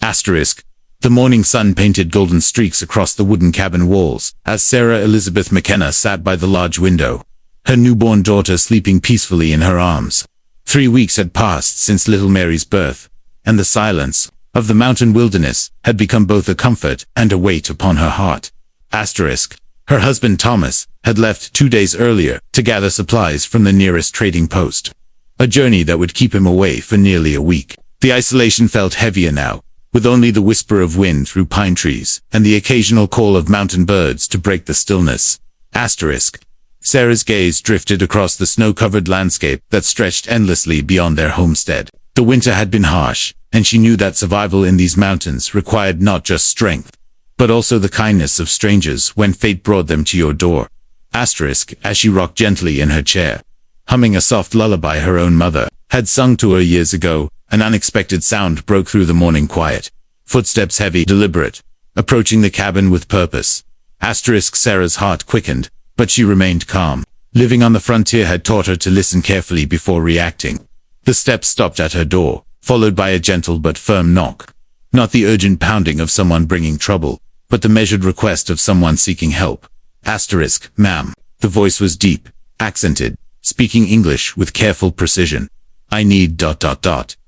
Asterisk. The morning sun painted golden streaks across the wooden cabin walls, as Sarah Elizabeth McKenna sat by the large window, her newborn daughter sleeping peacefully in her arms. 3 weeks had passed since little Mary's birth, and the silence of the mountain wilderness had become both a comfort and a weight upon her heart. Asterisk. Her husband Thomas had left 2 days earlier to gather supplies from the nearest trading post, a journey that would keep him away for nearly a week. The isolation felt heavier now, with only the whisper of wind through pine trees and the occasional call of mountain birds to break the stillness. Asterisk. Sarah's gaze drifted across the snow-covered landscape that stretched endlessly beyond their homestead. The winter had been harsh, and she knew that survival in these mountains required not just strength, but also the kindness of strangers when fate brought them to your door. Asterisk. As she rocked gently in her chair, humming a soft lullaby her own mother had sung to her years ago, an unexpected sound broke through the morning quiet. Footsteps heavy, deliberate, approaching the cabin with purpose. Asterisk. Sarah's heart quickened, but she remained calm. Living on the frontier had taught her to listen carefully before reacting. The steps stopped at her door, followed by a gentle but firm knock. Not the urgent pounding of someone bringing trouble, but the measured request of someone seeking help. Asterisk. Ma'am. The voice was deep, accented, speaking English with careful precision. I need ...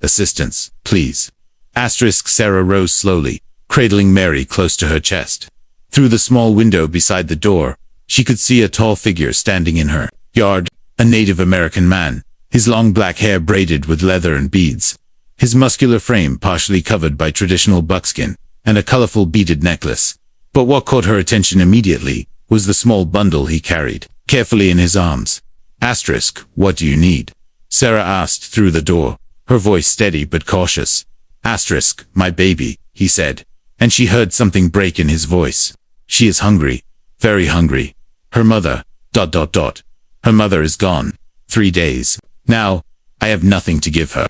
assistance, please. Asterisk. Sarah rose slowly, cradling Mary close to her chest. Through the small window beside the door, she could see a tall figure standing in her yard, a Native American man, his long black hair braided with leather and beads, his muscular frame partially covered by traditional buckskin, and a colorful beaded necklace. But what caught her attention immediately was the small bundle he carried, carefully in his arms. Asterisk. What do you need? Sarah asked through the door, her voice steady but cautious. Asterisk. My baby, he said, and she heard something break in his voice. She is hungry, very hungry. Her mother, ... Her mother is gone. 3 days. Now, I have nothing to give her.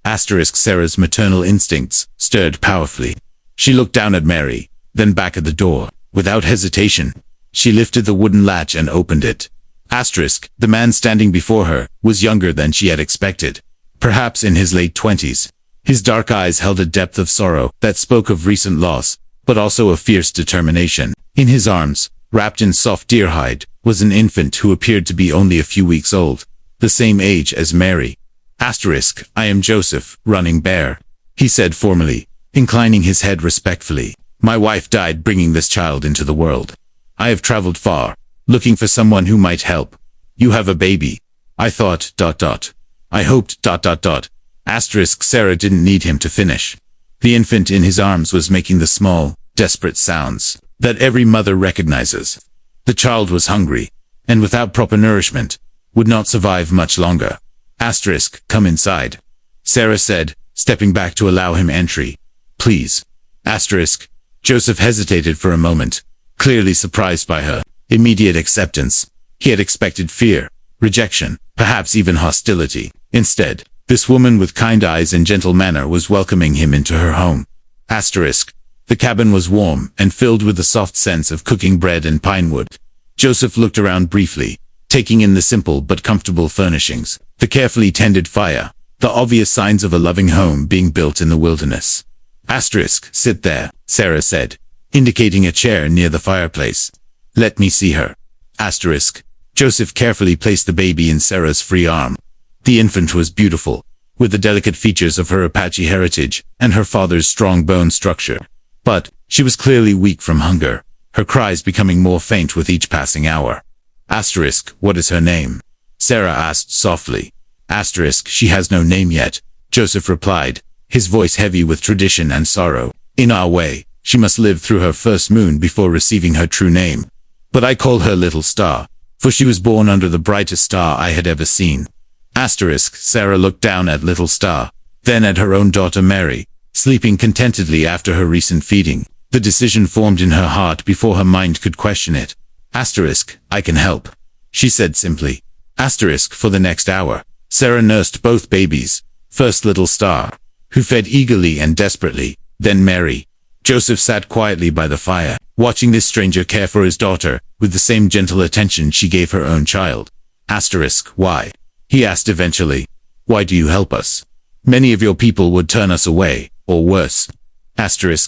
Asterisk. Sarah's maternal instincts stirred powerfully. She looked down at Mary, then back at the door. Without hesitation, she lifted the wooden latch and opened it. Asterisk. The man standing before her was younger than she had expected, perhaps in his late 20s. His dark eyes held a depth of sorrow that spoke of recent loss, but also of fierce determination. In his arms, wrapped in soft deer hide, was an infant who appeared to be only a few weeks old, the same age as Mary. Asterisk. I am Joseph, Running Bear, he said formally, inclining his head respectfully. My wife died bringing this child into the world. I have traveled far, looking for someone who might help. You have a baby. I thought ... I hoped ... Asterisk. Sarah didn't need him to finish. The infant in his arms was making the small, desperate sounds that every mother recognizes. The child was hungry, and without proper nourishment, would not survive much longer. Asterisk. Come inside, Sarah said, stepping back to allow him entry. Please. Asterisk. Joseph hesitated for a moment, clearly surprised by her immediate acceptance. He had expected fear, rejection, perhaps even hostility. Instead, this woman with kind eyes and gentle manner was welcoming him into her home. Asterisk. The cabin was warm and filled with the soft sense of cooking bread and pine wood. Joseph looked around briefly, taking in the simple but comfortable furnishings, the carefully tended fire, the obvious signs of a loving home being built in the wilderness. Asterisk. Sit there, Sarah said, indicating a chair near the fireplace. Let me see her. Asterisk. Joseph carefully placed the baby in Sarah's free arm. The infant was beautiful, with the delicate features of her Apache heritage and her father's strong bone structure. But she was clearly weak from hunger, her cries becoming more faint with each passing hour. Asterisk. What is her name? Sarah asked softly. Asterisk. She has no name yet, Joseph replied, his voice heavy with tradition and sorrow. In our way, she must live through her first moon before receiving her true name. But I call her Little Star, for she was born under the brightest star I had ever seen. Asterisk. Sarah looked down at Little Star, then at her own daughter Mary, sleeping contentedly after her recent feeding. The decision formed in her heart before her mind could question it. Asterisk. I can help, she said simply. Asterisk. For the next hour, Sarah nursed both babies, first Little Star, who fed eagerly and desperately, then Mary. Joseph sat quietly by the fire, watching this stranger care for his daughter, with the same gentle attention she gave her own child. Asterisk. Why? He asked eventually. Why do you help us? Many of your people would turn us away, or worse.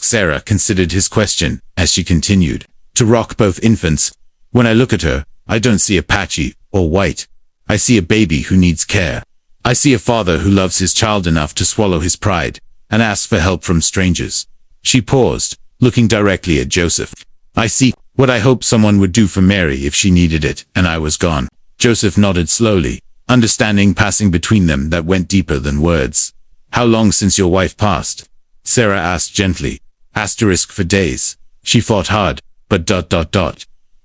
Sarah considered his question as she continued. To rock both infants. When I look at her, I don't see Apache or white. I see a baby who needs care. I see a father who loves his child enough to swallow his pride and ask for help from strangers. She paused, looking directly at Joseph. I see what I hoped someone would do for Mary if she needed it, and I was gone. Joseph nodded slowly, understanding passing between them that went deeper than words. How long since your wife passed? Sarah asked gently. For days. She fought hard, but ...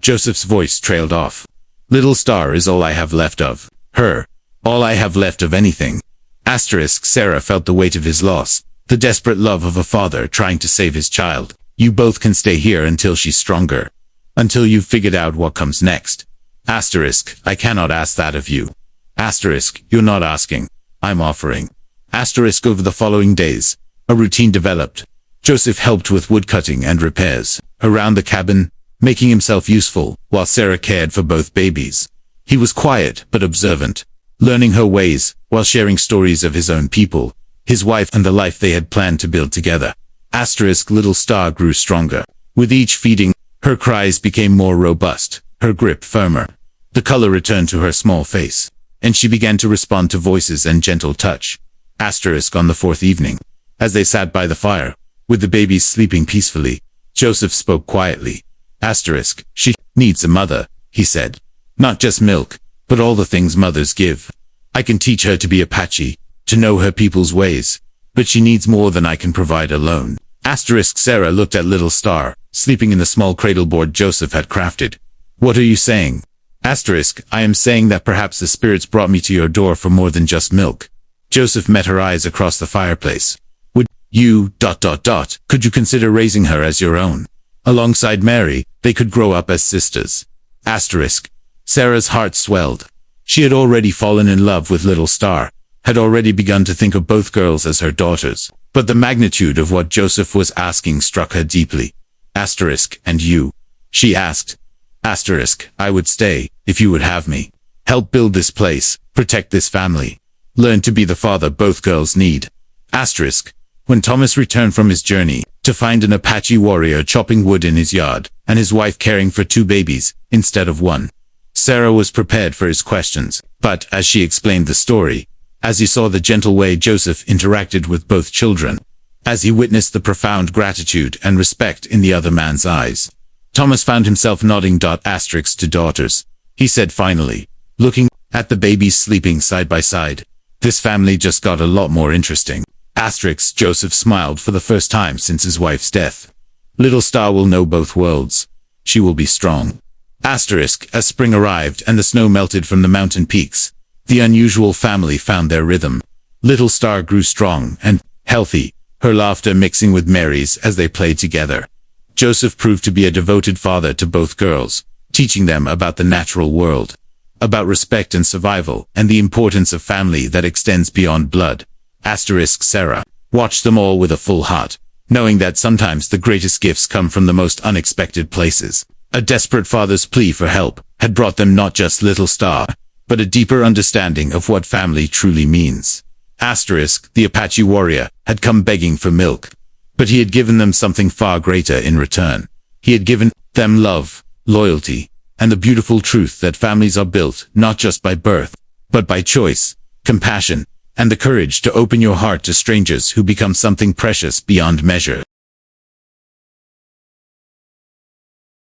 Joseph's voice trailed off. Little Star is all I have left of her. All I have left of anything. Sarah felt the weight of his loss, the desperate love of a father trying to save his child. You both can stay here until she's stronger. Until you've figured out what comes next. I cannot ask that of you. You're not asking. I'm offering. Over the following days, a routine developed. Joseph helped with woodcutting and repairs around the cabin, making himself useful while Sarah cared for both babies. He was quiet but observant, learning her ways while sharing stories of his own people, his wife and the life they had planned to build together. Little Star grew stronger. With each feeding, her cries became more robust, her grip firmer. The color returned to her small face, and she began to respond to voices and gentle touch. On the fourth evening, as they sat by the fire, with the babies sleeping peacefully, Joseph spoke quietly. She needs a mother, he said. Not just milk, but all the things mothers give. I can teach her to be Apache, to know her people's ways, but she needs more than I can provide alone. Sarah looked at Little Star, sleeping in the small cradleboard Joseph had crafted. What are you saying? I am saying that perhaps the spirits brought me to your door for more than just milk. Joseph met her eyes across the fireplace. Would you... Could you consider raising her as your own? Alongside Mary, they could grow up as sisters. Sarah's heart swelled. She had already fallen in love with Little Star, had already begun to think of both girls as her daughters. But the magnitude of what Joseph was asking struck her deeply. And you? She asked. I would stay, if you would have me. Help build this place, protect this family. Learn to be the father both girls need. When Thomas returned from his journey, to find an Apache warrior chopping wood in his yard, and his wife caring for 2 babies, instead of 1. Sarah was prepared for his questions, but, as she explained the story, as he saw the gentle way Joseph interacted with both children, as he witnessed the profound gratitude and respect in the other man's eyes, Thomas found himself nodding to daughters. He said finally, looking at the babies sleeping side by side, this family just got a lot more interesting. Joseph smiled for the first time since his wife's death. Little Star will know both worlds. She will be strong. As spring arrived and the snow melted from the mountain peaks, the unusual family found their rhythm. Little Star grew strong and healthy, her laughter mixing with Mary's as they played together. Joseph proved to be a devoted father to both girls, teaching them about the natural world, about respect and survival, and the importance of family that extends beyond blood. Sarah watched them all with a full heart, knowing that sometimes the greatest gifts come from the most unexpected places. A desperate father's plea for help had brought them not just Little Star, but a deeper understanding of what family truly means. The Apache warrior had come begging for milk, but he had given them something far greater in return. He had given them love, loyalty, and the beautiful truth that families are built not just by birth, but by choice, compassion, and the courage to open your heart to strangers who become something precious beyond measure.